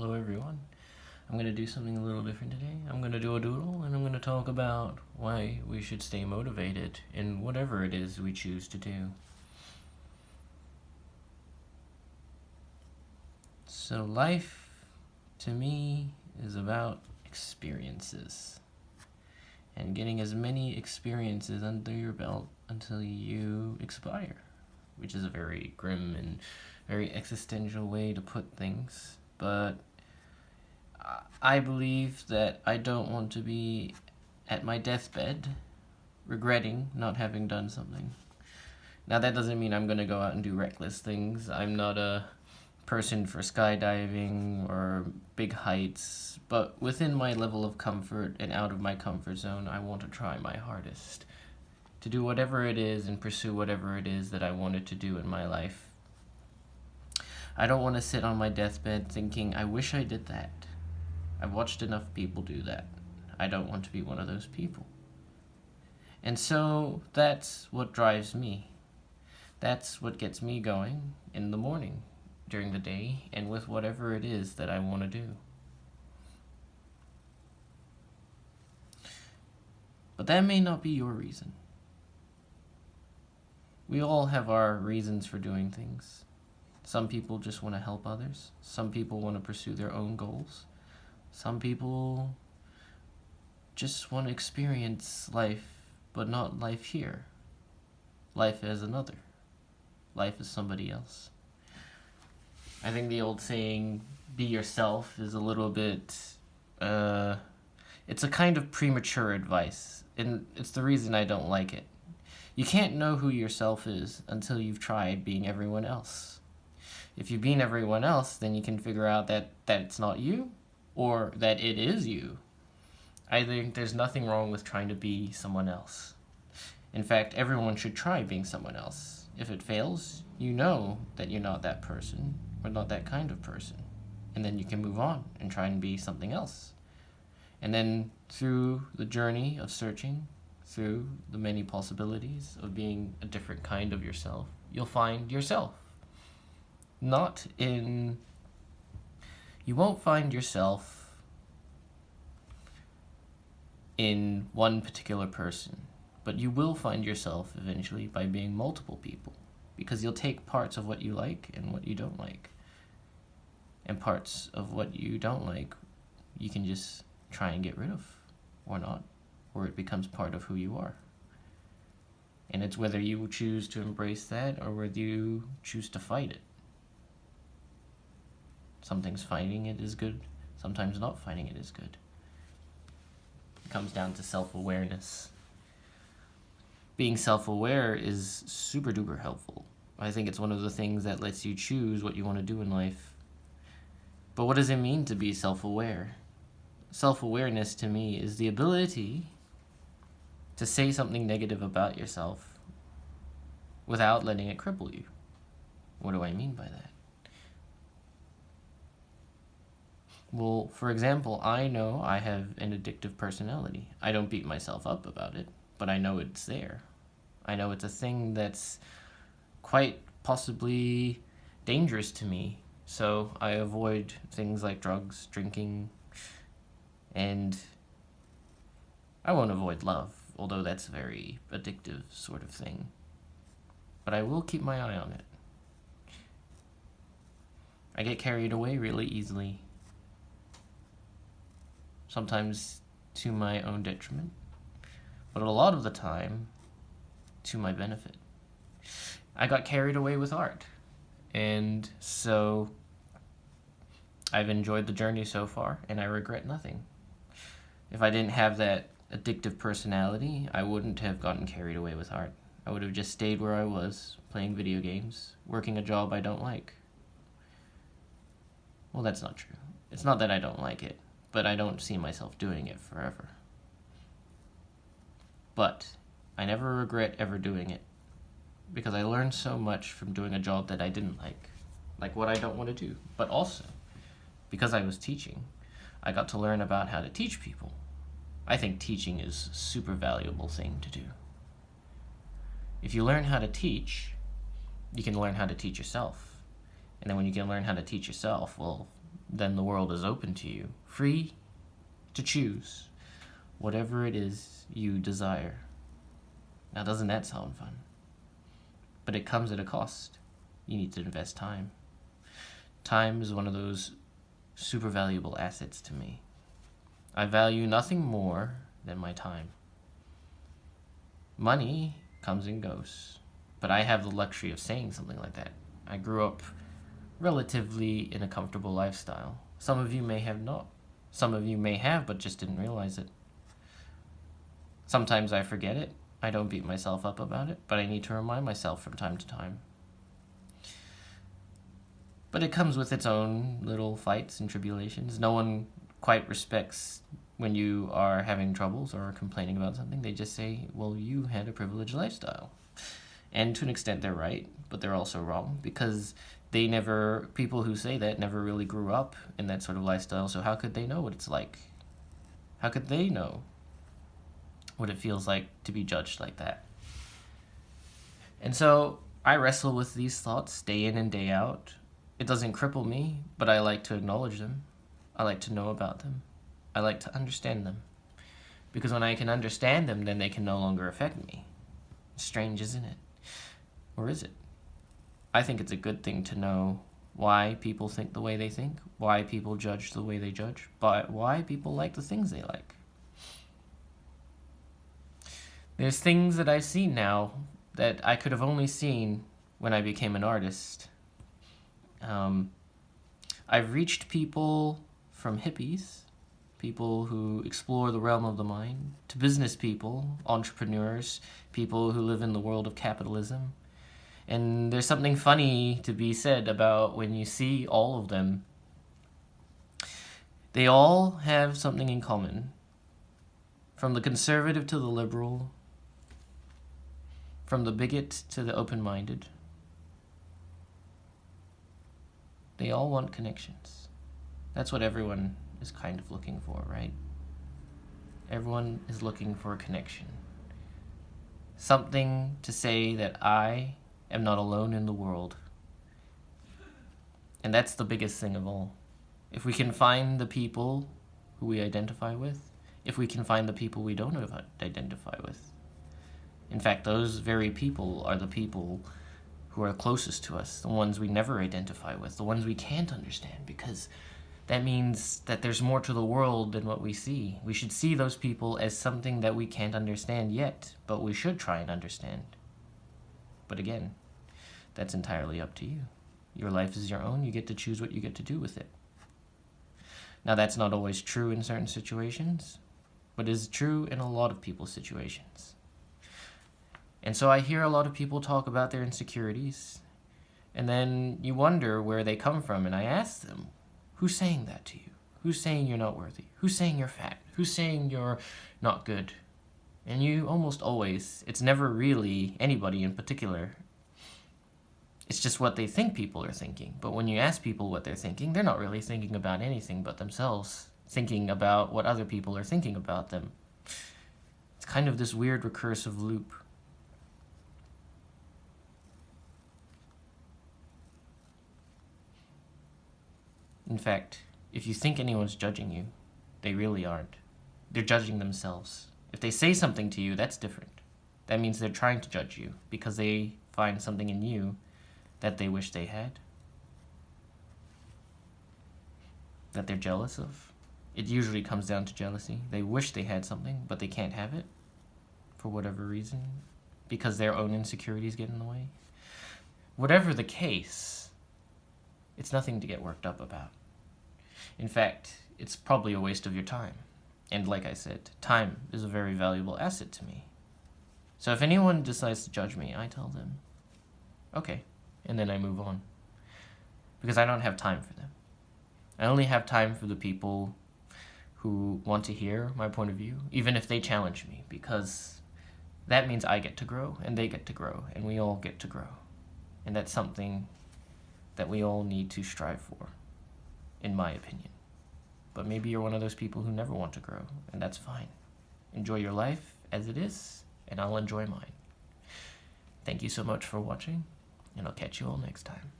Hello everyone. I'm going to do something a little different today. I'm going to do a doodle and I'm going to talk about why we should stay motivated in whatever it is we choose to do. So life, to me, is about experiences. And getting as many experiences under your belt until you expire. Which is a very grim and very existential way to put things. But I believe that I don't want to be at my deathbed regretting not having done something. Now that doesn't mean I'm going to go out and do reckless things. I'm not a person for skydiving or big heights, but within my level of comfort and out of my comfort zone, I want to try my hardest to do whatever it is and pursue whatever it is that I wanted to do in my life. I don't want to sit on my deathbed thinking, I wish I did that. I've watched enough people do that. I don't want to be one of those people. And so that's what drives me. That's what gets me going in the morning, during the day, and with whatever it is that I want to do. But that may not be your reason. We all have our reasons for doing things. Some people just want to help others. Some people want to pursue their own goals. Some people just want to experience life, but not life here. Life as another. Life as somebody else. I think the old saying, be yourself, is a little bit, it's a kind of premature advice, and it's the reason I don't like it. You can't know who yourself is until you've tried being everyone else. If you've been everyone else, then you can figure out that it's not you, or that it is you. I think there's nothing wrong with trying to be someone else. In fact, everyone should try being someone else. If it fails, you know that you're not that person, or not that kind of person. And then you can move on and try and be something else. And then through the journey of searching, through the many possibilities of being a different kind of yourself, you'll find yourself. You won't find yourself in one particular person, but you will find yourself eventually by being multiple people, because you'll take parts of what you like and what you don't like. And parts of what you don't like, you can just try and get rid of, or not, or it becomes part of who you are. And it's whether you choose to embrace that or whether you choose to fight it. Sometimes fighting it is good, sometimes not fighting it is good. It comes down to self-awareness. Being self-aware is super duper helpful. I think it's one of the things that lets you choose what you want to do in life. But what does it mean to be self-aware? Self-awareness to me is the ability to say something negative about yourself without letting it cripple you. What do I mean by that? Well, for example, I know I have an addictive personality. I don't beat myself up about it, but I know it's there. I know it's a thing that's quite possibly dangerous to me. So I avoid things like drugs, drinking, and I won't avoid love, although that's a very addictive sort of thing. But I will keep my eye on it. I get carried away really easily. Sometimes to my own detriment, but a lot of the time to my benefit. I got carried away with art, and so I've enjoyed the journey so far, and I regret nothing. If I didn't have that addictive personality, I wouldn't have gotten carried away with art. I would have just stayed where I was, playing video games, working a job I don't like. Well, that's not true. It's not that I don't like it, but I don't see myself doing it forever. But I never regret ever doing it, because I learned so much from doing a job that I didn't like what I don't want to do. But also, because I was teaching, I got to learn about how to teach people. I think teaching is a super valuable thing to do. If you learn how to teach, you can learn how to teach yourself. And then when you can learn how to teach yourself, well, then the world is open to you, free to choose whatever it is you desire. Now, doesn't that sound fun? But it comes at a cost. You need to invest time. Time is one of those super valuable assets to me. I value nothing more than my time. Money comes and goes, but I have the luxury of saying something like that. I grew up relatively in a comfortable lifestyle. Some of you may have not. Some of you may have, but just didn't realize it. Sometimes I forget it. I don't beat myself up about it, but I need to remind myself from time to time. But it comes with its own little fights and tribulations. No one quite respects when you are having troubles or complaining about something. They just say, well, you had a privileged lifestyle. And to an extent, they're right, but they're also wrong, because people who say that never really grew up in that sort of lifestyle, so how could they know what it's like? How could they know what it feels like to be judged like that? And so I wrestle with these thoughts day in and day out. It doesn't cripple me, but I like to acknowledge them. I like to know about them. I like to understand them. Because when I can understand them, then they can no longer affect me. Strange, isn't it? Or is it? I think it's a good thing to know why people think the way they think, why people judge the way they judge, but why people like the things they like. There's things that I see now that I could have only seen when I became an artist. I've reached people from hippies, people who explore the realm of the mind, to business people, entrepreneurs, people who live in the world of capitalism. And there's something funny to be said about when you see all of them. They all have something in common. From the conservative to the liberal, from the bigot to the open-minded. They all want connections. That's what everyone is kind of looking for, right? Everyone is looking for a connection. Something to say that I am not alone in the world. And that's the biggest thing of all. If we can find the people who we identify with, if we can find the people we don't identify with. In fact, those very people are the people who are closest to us, the ones we never identify with, the ones we can't understand, because that means that there's more to the world than what we see. We should see those people as something that we can't understand yet, but we should try and understand. But again, that's entirely up to you. Your life is your own. You get to choose what you get to do with it. Now, that's not always true in certain situations, but is true in a lot of people's situations. And so I hear a lot of people talk about their insecurities, and then you wonder where they come from, and I ask them, who's saying that to you? Who's saying you're not worthy? Who's saying you're fat? Who's saying you're not good? And you almost always, it's never really anybody in particular. It's just what they think people are thinking. But when you ask people what they're thinking, they're not really thinking about anything but themselves, thinking about what other people are thinking about them. It's kind of this weird recursive loop. In fact, if you think anyone's judging you, they really aren't. They're judging themselves. If they say something to you, that's different. That means they're trying to judge you because they find something in you that they wish they had, that they're jealous of. It usually comes down to jealousy. They wish they had something, but they can't have it for whatever reason, because their own insecurities get in the way. Whatever the case, it's nothing to get worked up about. In fact, it's probably a waste of your time. And like I said, time is a very valuable asset to me. So if anyone decides to judge me, I tell them, okay, and then I move on. Because I don't have time for them. I only have time for the people who want to hear my point of view, even if they challenge me, because that means I get to grow, and they get to grow, and we all get to grow. And that's something that we all need to strive for, in my opinion. But maybe you're one of those people who never want to grow, and that's fine. Enjoy your life as it is, and I'll enjoy mine. Thank you so much for watching, and I'll catch you all next time.